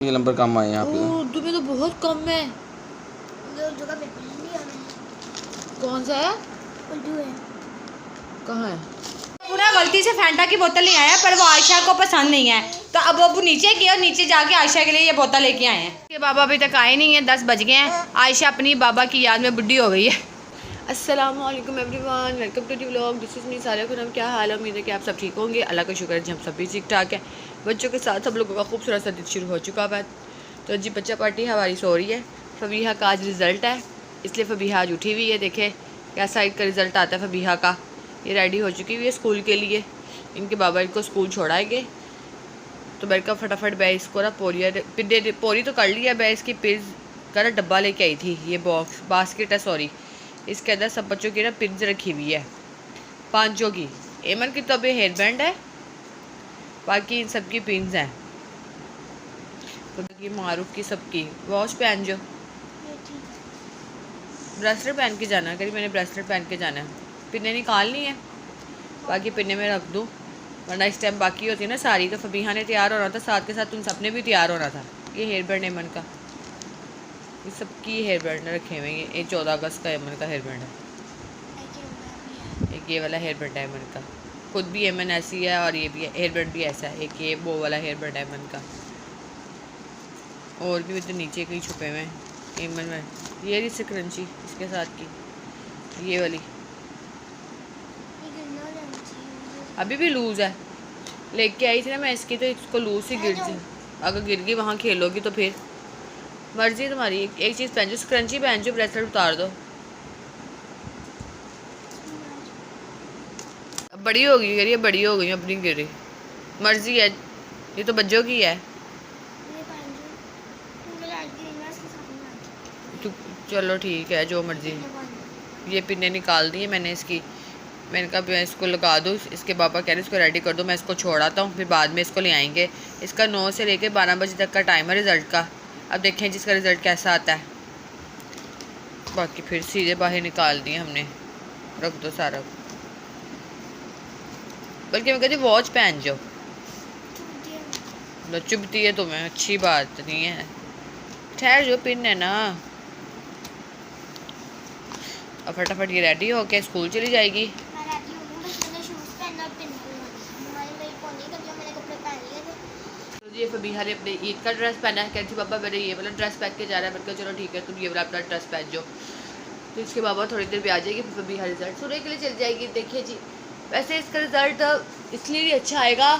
ये नंबर कम आए हैं आपके? उर्दू में तो बहुत कम है। उर्दू का पेपर नहीं लिया मैंने। कौन सा है? उर्दू है। कहाँ है? पूरा गलती से फैंटा की बोतल नहीं आया, पर वो आयशा को पसंद नहीं है, तो अब वो नीचे गए और नीचे जाके आयशा के लिए ये बोतल लेके आए हैं। ये बाबा अभी तक आए नहीं है, 10 बज गए हैं। आयशा अपनी बाबा की याद में बुढ़ी हो गई है। अस्सलामुअलैकुम everyone, welcome to the vlog. This is me Saria Khurram. क्या हाल है? उम्मीद है कि आप सब ठीक होंगे। अल्लाह का शुक्र है जी हम सब भी ठीक ठाक है। बच्चों के साथ सब लोगों का खूबसूरत सा दिन शुरू हो चुका है। तो जी बच्चा पार्टी हमारी सो रही है। फबीहा का आज रिज़ल्ट है, इसलिए फबीहा आज उठी हुई है। देखे कैसा का रिज़ल्ट आता है फबीहा का। ये रेडी हो चुकी हुई है स्कूल के लिए। इनके बाबा इनको स्कूल छोड़ाएंगे, तो मेरे का फटाफट मैं इसको ना पोरी तो कर लिया। मैं इसकी पिज़ का ना डब्बा लेके आई थी। ये बॉक्स बास्केट है, सॉरी, इसके अंदर सब बच्चों की ना पिन्स रखी हुई है, पांचों की। एमन की तो अभी हेयर बैंड है, बाकी इन सब की पिन्स हैं। तो बाकी मारूफ की सबकी वॉच पहन जो, ब्रेसलेट पहन के जाना। कहीं मैंने ब्रेसलेट पहन के जाना है। पिन्ने निकालनी है, बाकी पिन्ने में रख दूँ, वरना इस टाइम बाकी होती है ना सारी। तो फबीहा ने तैयार होना था, साथ के साथ उन सबने भी तैयार होना था। ये हेयर बैंड एमन का, ये सबकी हेयर बैंड रखे हुए हैं। ये 14 अगस्त का एमन का हेयर बैंड है। एक ये वाला हेयर बैंड है एमन का, खुद भी एमन ऐसी है और ये भी हेयर बैंड भी ऐसा है। एक ये वो वाला हेयर बैंड है एमन का, और भी तो नीचे कहीं छुपे हुए हैं एमन में। ये रही स्क्रंची इसके साथ की, ये वाली अभी भी लूज़ है। लेके आई थी ना मैं इसकी, तो इसको लूज़ ही गिर जाए। अगर गिर गई वहाँ खेलोगी तो फिर मर्जी तुम्हारी। एक चीज़ पहन जो, स्क्रंची पहन जो, ब्रेसलेट उतार दो। अब बड़ी हो गई, ये बड़ी हो गई अपनी गिरी, मर्जी है। ये तो बच्चों की है। चलो ठीक है, जो मर्जी। ये पिन्ने निकाल दी है मैंने इसकी। मैंने कहा मैं इसको लगा दूँ। इसके पापा कह रहे इसको रेडी कर दो, मैं इसको छोड़ाता हूँ, फिर बाद में इसको ले आएंगे। इसका 9 से लेकर 12 बजे तक का टाइम है रिज़ल्ट का। अब देखें जिसका रिज़ल्ट कैसा आता है। बाकी फिर सीधे बाहर निकाल दिए हमने, रख दो सारा। बल्कि मैं कहती वॉच पहन जाओ, चुभती है तुम्हें, अच्छी बात नहीं है। ठहर जो, पिन है ना। अब फटाफट ये रेडी हो के स्कूल चली जाएगी। तो ये फबीहा ने अपने ईद का ड्रेस पहना है। कहती पापा मैंने ये वाला ड्रेस पहन के जा रहा है। मैंने कहा चलो ठीक है, तुम ये वाला अपना ड्रेस पहन जाओ। तो इसके बाबा थोड़ी देर भी आ जाएगी, फिर फबीहा रिजल्ट सुनने के लिए चली जाएगी। देखिए जी, वैसे इसका रिज़ल्ट इसलिए भी अच्छा आएगा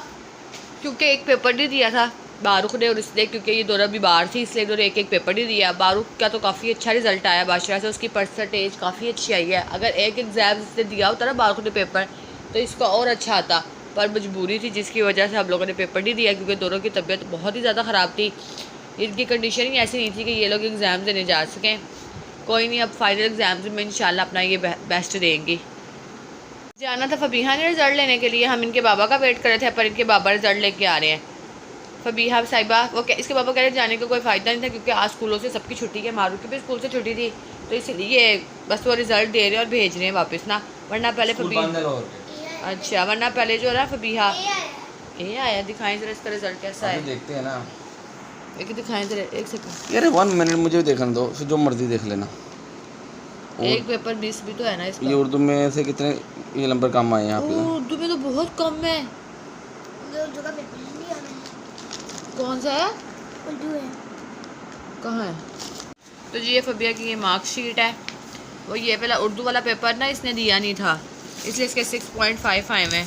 क्योंकि एक पेपर नहीं दिया था बारूक ने और इसने, क्योंकि ये दोनों भी बाहर थी, इसलिए इन्होंने एक पेपर नहीं दिया। बारूक का तो काफ़ी अच्छा रिजल्ट आया बादशाह से, उसकी परसेंटेज काफ़ी अच्छी आई है। अगर एक एग्ज़ाम इसने दिया होता ना बारूक ने पेपर, तो इसका और अच्छा आता, पर मजबूरी थी जिसकी वजह से हम लोगों ने पेपर नहीं दिया, क्योंकि दोनों की तबीयत बहुत ही ज़्यादा ख़राब थी। इनकी कंडीशन ही ऐसी नहीं थी कि ये लोग एग्ज़ाम देने जा सकें। कोई नहीं, अब फाइनल एग्ज़ाम्स में इंशाल्लाह अपना ये बेस्ट देंगी। जाना था फबीहा ने रिज़ल्ट लेने के लिए, हम इनके बाबा का वेट कर रहे थे, पर इनके बाबा रिज़ल्ट लेके आ रहे हैं। फबीहा साहिबा वो इसके बाबा कह रहे जाने का कोई फ़ायदा नहीं था, क्योंकि आज स्कूलों से सबकी छुट्टी है, मारूफ की भी स्कूल से छुट्टी थी, तो इसलिए बस वो रिज़ल्ट दे रहे हैं और भेज रहे हैं वापस ना। वरना पहले फबीहा, अच्छा वरना पहले जो है ना फबीहा ये आया। दिखाएं जरा इसका रिज़ल्ट कैसा है, देखते हैं ना। एक दिखाएं जरा, एक सेकंड यार 1 मिनट मुझे देखने दो, फिर जो मर्जी देख लेना। एक पेपर 20 भी तो है ना इसका। ये उर्दू में से कितने ये नंबर कम आए हैं आपके? उर्दू में तो बहुत कम है। उर्दू का पेपर नहीं लिया मैंने। कौन सा है? उर्दू है। कहाँ है? तो जी ये फबिया की ये मार्कशीट है। वो ये पहला उर्दू वाला पेपर ना इसने दिया नहीं था, इसलिए इसके 6.5 आए हैं।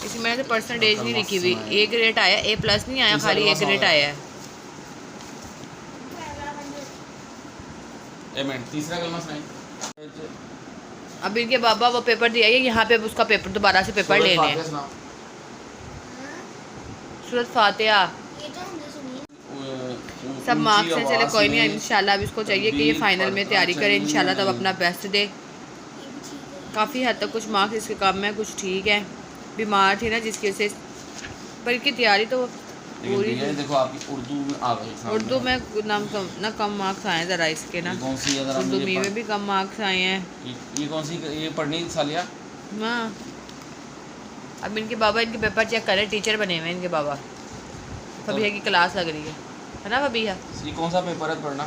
इसमें मैंने तो परसेंटेज नहीं लिखी हुई। ए ग्रेड आया, A+ नहीं आया, खाली A ग्रेड आया है। तीसरा कलमा सुनाई। अब इनके बाबा वो पेपर दिया है, यहाँ पे उसका पेपर दोबारा से पेपर लेने हैं। सूरत फातिहा सब मार्क्स हैं। चले कोई नहीं, इंशाल्लाह अब इसको चाहिए कि ये फाइनल में तैयारी करे इंशाल्लाह, तब अपना बेस्ट दे। काफ़ी हद तक कुछ मार्क्स इसके कम है, कुछ ठीक है। बीमार थी ना जिसकी वजह से, पर इसकी तैयारी तो पूरी। देखो आपकी उर्दू में आ गई। उर्दू में ना कम मार्क्स आए हैं ज़रा इसके ना। उर्दू में भी कम मार्क्स आए हैं। ये कौन सी ये पढ़नी सालिया? हाँ, अब इनके बाबा इनके पेपर चेक करें, टीचर बने हुए हैं इनके बाबा। फबीहा की क्लास लग रही है है ना फबीहा। ये कौन सा पेपर है पढ़ना?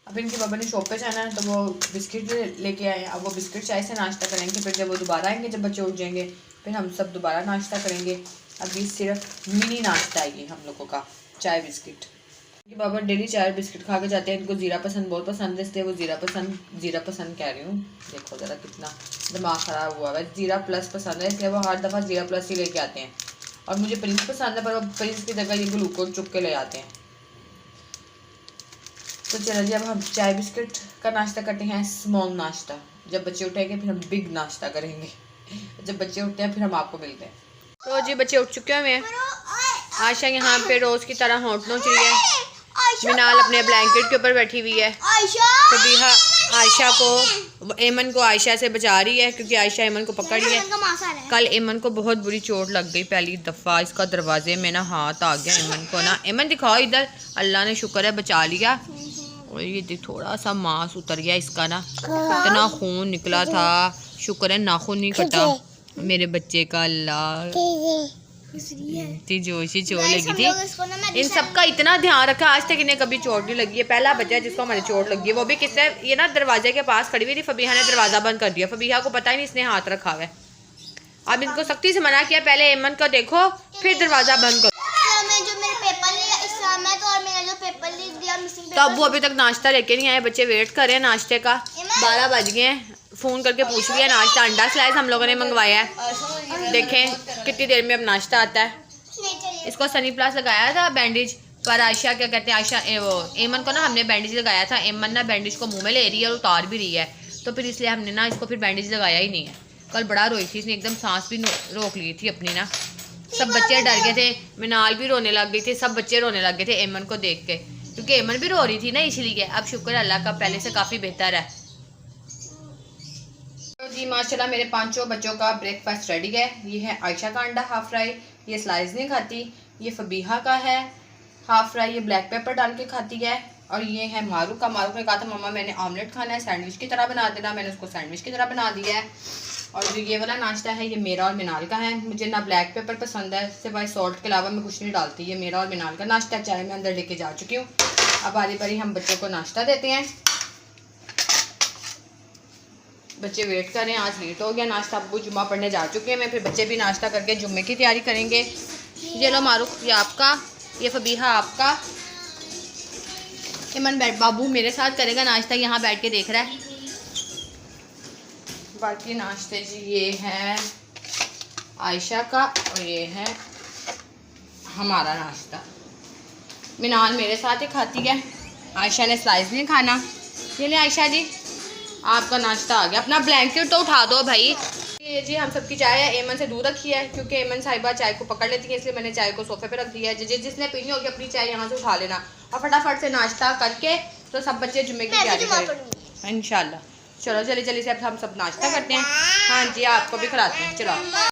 अब इनके पापा ने शॉप पे जाना है तो वो बिस्किट लेके आए हैं। अब वो बिस्किट चाय से नाश्ता करेंगे, फिर जब वो दोबारा आएंगे, जब बच्चे उठ जाएंगे, फिर हम सब दोबारा नाश्ता करेंगे। अभी सिर्फ मिनी नाश्ता है ये हम लोगों का, चाय बिस्किट। इनके पापा डेली चाय और बिस्किट खा के जाते हैं। इनको ज़ीरा पसंद बहुत पसंद है, इसलिए वो ज़ीरा पसंद कह रही हूँ, देखो ज़रा कितना दिमाग ख़राब हुआ है। ज़ीरा प्लस पसंद है, इसलिए वो हर दफ़ा ज़ीरा प्लस ही लेके आते हैं। और मुझे प्रिंस पसंद है, पर वो प्रिंस की जगह ये ग्लूकोज चुप के ले आते हैं। तो चलो जी, अब हम चाय बिस्किट का नाश्ता करते हैं, स्मॉल नाश्ता। जब बच्चे उठेंगे फिर हम बिग नाश्ता करेंगे। जब बच्चे उठते हैं फिर हम आपको मिलते हैं। तो जी बच्चे उठ चुके हैं। आयशा यहाँ पे रोज़ की तरह होंठ नोच रही है। मिनाल अपने ब्लैंकेट के ऊपर बैठी हुई है। फबीहा आयशा को, एमन को आयशा से बचा रही है, क्योंकि आयशा एमन को पकड़ रही है। कल एमन को बहुत बुरी चोट लग गई, पहली दफ़ा इसका दरवाजे में ना हाथ आ गया एमन को ना। एमन दिखाओ इधर, अल्लाह ने शुक्र है बचा लिया। और ये थोड़ा सा मांस उतर गया इसका ना, इतना खून निकला था, शुक्र है नाखून नहीं कटा मेरे बच्चे का। अल्लाह इतनी जोशी चोट लगी थी। इन सब का इतना ध्यान रखा, आज तक इन्हें कभी चोट नहीं लगी है। पहला बच्चा है जिसको हमारी चोट लगी है, वो भी किसने, ये ना दरवाजे के पास खड़ी हुई थी, फबीहा ने दरवाज़ा बंद कर दिया। फबीहा को पता ही नहीं इसने हाथ रखा हुआ है। अब इनको सख्ती से मना किया, पहले एमन को देखो फिर दरवाज़ा बंद करो। तो अब्बू अभी तक नाश्ता लेके नहीं आए, बच्चे वेट कर रहे हैं नाश्ते का। 12 बज गए हैं। फ़ोन करके पूछ लिया नाश्ता, अंडा स्लाइस हम लोगों ने मंगवाया है। देखें कितनी देर में अब नाश्ता आता है। इसको सनी प्लस लगाया था बैंडेज, पर आयशा क्या कहते हैं, आयशा वो एमन को ना हमने बैंडेज लगाया था। एमन ना बैंडेज को मुंह में ले रही है और उतार भी रही है, तो फिर इसलिए हमने ना इसको फिर बैंडेज लगाया ही नहीं है। कल बड़ा रोई थी इसने, एकदम सांस भी रोक ली थी अपनी ना। सब बच्चे डर गए थे, मिनाल भी रोने लग गई थी, सब बच्चे रोने लग गए थे एमन को देख के, क्योंकि एमन भी रो रही थी ना, इसलिए। अब शुक्र अल्लाह का पहले से काफ़ी बेहतर है। तो जी माशाल्लाह मेरे 5 बच्चों का ब्रेकफास्ट रेडी है। ये है आयशा का अंडा हाफ फ्राई, ये स्लाइस नहीं खाती। ये फबीहा का है हाफ फ्राई, ये ब्लैक पेपर डाल के खाती है। और ये है मारूफ का। मारूफ ने कहा था मम्मा मैंने ऑमलेट खाना है, सैंडविच की तरह बना देना, मैंने उसको सैंडविच की तरह बना दिया है। और जो ये वाला नाश्ता है ये मेरा और मिनाल का है। मुझे ना ब्लैक पेपर पसंद है, सिवाय सॉल्ट के अलावा मैं कुछ नहीं डालती। ये मेरा और मिनाल का नाश्ता, चाय मैं अंदर लेके जा चुकी हूँ। अब बारी बारी हम बच्चों को नाश्ता देते हैं। बच्चे वेट कर रहे हैं, आज लेट हो गया नाश्ता। अब्बू जुम्मा पढ़ने जा चुके हैं, मैं फिर बच्चे भी नाश्ता करके जुम्मे की तैयारी करेंगे। ये लो मारूफ, ये आपका, ये फबीहा आपका। इमन बाबू मेरे साथ करेगा नाश्ता, यहाँ बैठ के देख रहा है। बाकी नाश्ते जी ये है आयशा का और ये है हमारा नाश्ता। मिनाल मेरे साथ ही खाती है, आयशा ने स्लाइस नहीं खाना। ये ले आयशा जी आपका नाश्ता आ गया। अपना ब्लैंकेट तो उठा दो भाई। ये जी हम सबकी चाय है, एमन से दूर रखी है, क्योंकि एमन साहिबा चाय को पकड़ लेती है, इसलिए मैंने चाय को सोफे पे रख दिया है। जिसने पीनी होगी अपनी चाय यहाँ से उठा लेना। और फटाफट से नाश्ता करके तो सब बच्चे जुम्मे की तैयारी करें इंशाल्लाह। चलो जल्दी जल्दी से अब हम सब नाश्ता करते हैं। हाँ जी आपको भी खिलाते हैं, चलो।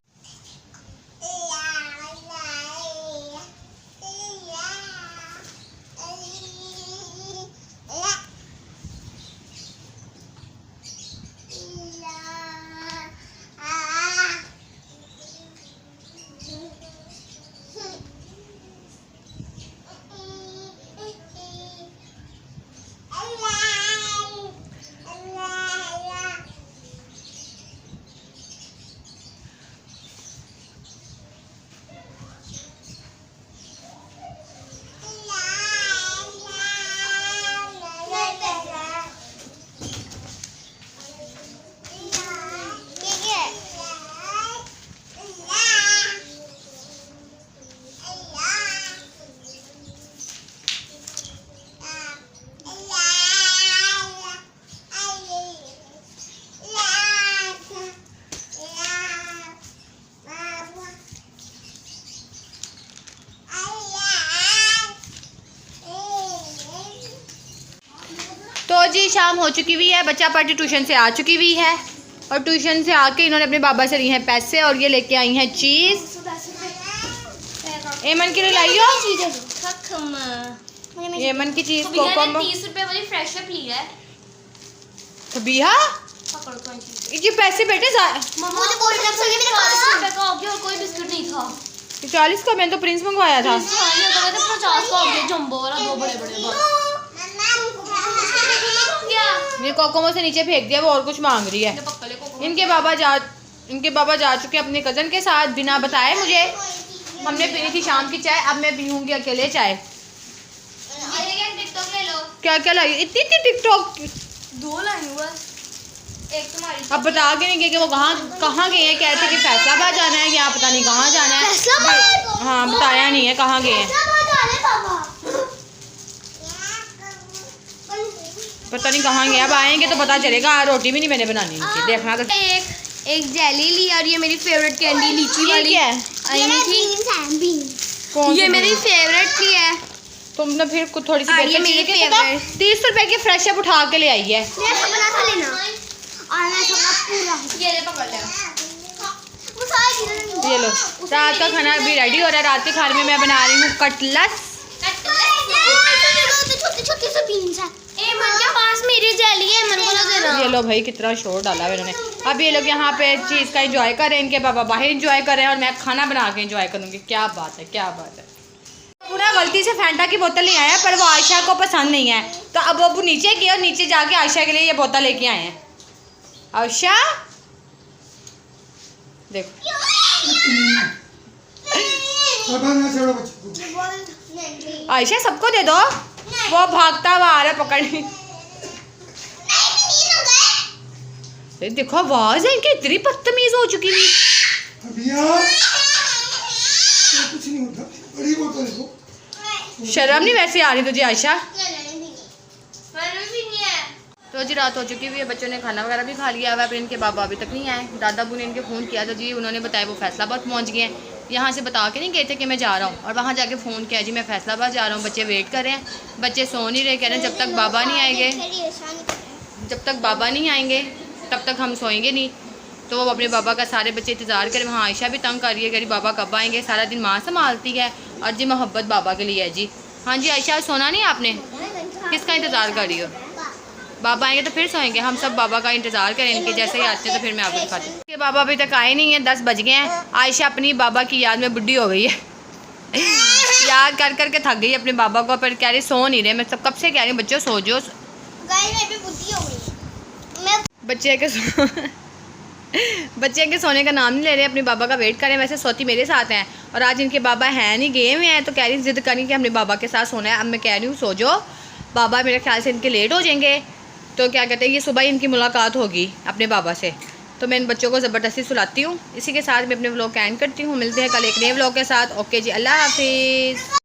तो जी शाम हो चुकी हुई है, बच्चा पार्टी ट्यूशन से आ चुकी हुई है। और ट्यूशन से आके इन्होंने अपने बाबा से लिए हैं पैसे, और ये लेके आई हैं चीज़। एमन के लिए लाई हो एमन की चीज़ को 30 रुपए वाली फ्रेश अप ली है। फबीहा ये पैसे बेटे मुझे बोल रहा था मेरे पास 30 रुपए का हो गया और कोई बिस्कुट नहीं था। 40 का मैंने तो प्रिंस मंगवाया था। 50 का हो गया जंबो वाला, 2 बड़े बड़े ये कोकोमो से नीचे फेंक दिया, वो और कुछ मांग रही है। इनके बाबा जा चुके अपने कज़न के साथ बिना बताए मुझे। हमने पी थी शाम की चाय, अब मैं पीऊँगी अकेले चाय। टिकटॉक ले लो। क्या क्या लाई? इतनी टिकटॉक 2 लाई हुआ, एक तुम्हारी। अब बता के नहीं गए कि वो कहाँ गए हैं। कहते कि फैसलाबाद जाना है, या पता नहीं कहाँ जाना है। फैसलाबाद? हाँ बताया नहीं है कहाँ गए हैं, पता नहीं कहाँ गए। अब आएंगे तो पता चलेगा। रोटी भी नहीं मैंने बनानी नीचे, देखना तो। एक जेली ली और ये मेरी फेवरेट कैंडी लीची ये वाली क्या है? कौन ये सी मेरी बनी? फेवरेट की है। तुमने फिर कुछ थोड़ी सी और ये बेहतर मेरी चीज़ की, पता? favorite। 30 रुपए की फ्रेश अप उठा के ले आई है। मैं बना था लेना और मैं सबका पूरा ये ले पकड़ ले। वो सारे ये लो, रात का खाना अभी रेडी हो रहा है। रात के खाने में मैं बना रही हूँ कटलेट। छोटे छोटे से बीन्स है। ए मन के पास मेरी जेली है, मन को ना देना। ये लो भाई, कितना शोर डाला है इन्होंने। अब ये लोग यहाँ पे चीज़ का एंजॉय कर रहे हैं, इनके पापा बाहर एंजॉय कर रहे हैं और मैं खाना बना के एंजॉय करूँगी। क्या बात है, क्या बात है। पूरा गलती से फैंटा की बोतल नहीं आया, पर वो आयशा को पसंद नहीं है, तो अब वो नीचे गए और नीचे जाके आयशा के लिए ये बोतल लेके आए हैं। आयशा देखो, आयशा सबको दे दो। वो भागता हुआ आ रहा है पकड़ने। देखो आवाज है इनकी, इतनी बदतमीज हो चुकी थी। कुछ नहीं होता, बड़ी बोतल है। शर्म नहीं वैसे आ रही तुझे आयशा? तो जी रात हो चुकी हुई है, बच्चों ने खाना वगैरह भी खा लिया हुआ है, पर इनके बाबा अभी तक नहीं आए। दादा अबू ने इनके फ़ोन किया था जी, उन्होंने बताया वो फैसलाबाद पहुंच गए हैं। यहाँ से बता के नहीं गए थे कि मैं जा रहा हूँ, और वहाँ जाके फ़ोन किया जी मैं फैसलाबाद जा रहा हूँ। बच्चे वेट कर रहे हैं, बच्चे सो नहीं रहे, कह रहे हैं जब तक बाबा नहीं आएंगे, जब तक बाबा नहीं आएंगे तब तक हम सोएंगे नहीं। तो वो अपने बाबा का सारे बच्चे इंतज़ार करें। वहाँ आयशा भी तंग कर रही है, कह रही बाबा कब आएंगे। सारा दिन माँ संभालती है और जी मोहब्बत बाबा के लिए है जी। हाँ जी आयशा, सोना नहीं आपने? किसका इंतज़ार कर रही हो? बाबा आएंगे तो फिर सोएंगे। हम सब बाबा का इंतज़ार करें, इनके जैसे ही आते हैं तो फिर मैं आपको दिखाती हूँ। कि बाबा अभी तक आए नहीं हैं, 10 बज गए हैं। आयशा अपनी बाबा की याद में बुढ़ी हो गई है। याद कर कर के थक गई अपने बाबा को, पर कह रही सो नहीं रहे। मैं सब कब से कह रही हूँ बच्चों सो जाओ। बच्चे के सोने का नाम नहीं ले रहे, अपने बाबा का वेट करें। वैसे सोती मेरे साथ हैं और आज इनके बाबा हैं नहीं, गए हुए हैं, तो कह रही जिद करी कि अपने बाबा के साथ सोना है। अब मैं कह रही हूँ सो जाओ, बाबा मेरे ख्याल से इनके लेट हो जाएंगे। तो क्या कहते हैं, ये सुबह इनकी मुलाकात होगी अपने बाबा से, तो मैं इन बच्चों को ज़बरदस्ती सुलाती हूँ। इसी के साथ मैं अपने व्लॉग का एंड करती हूँ। मिलते हैं कल एक नए व्लॉग के साथ। ओके जी, अल्लाह हाफिज़।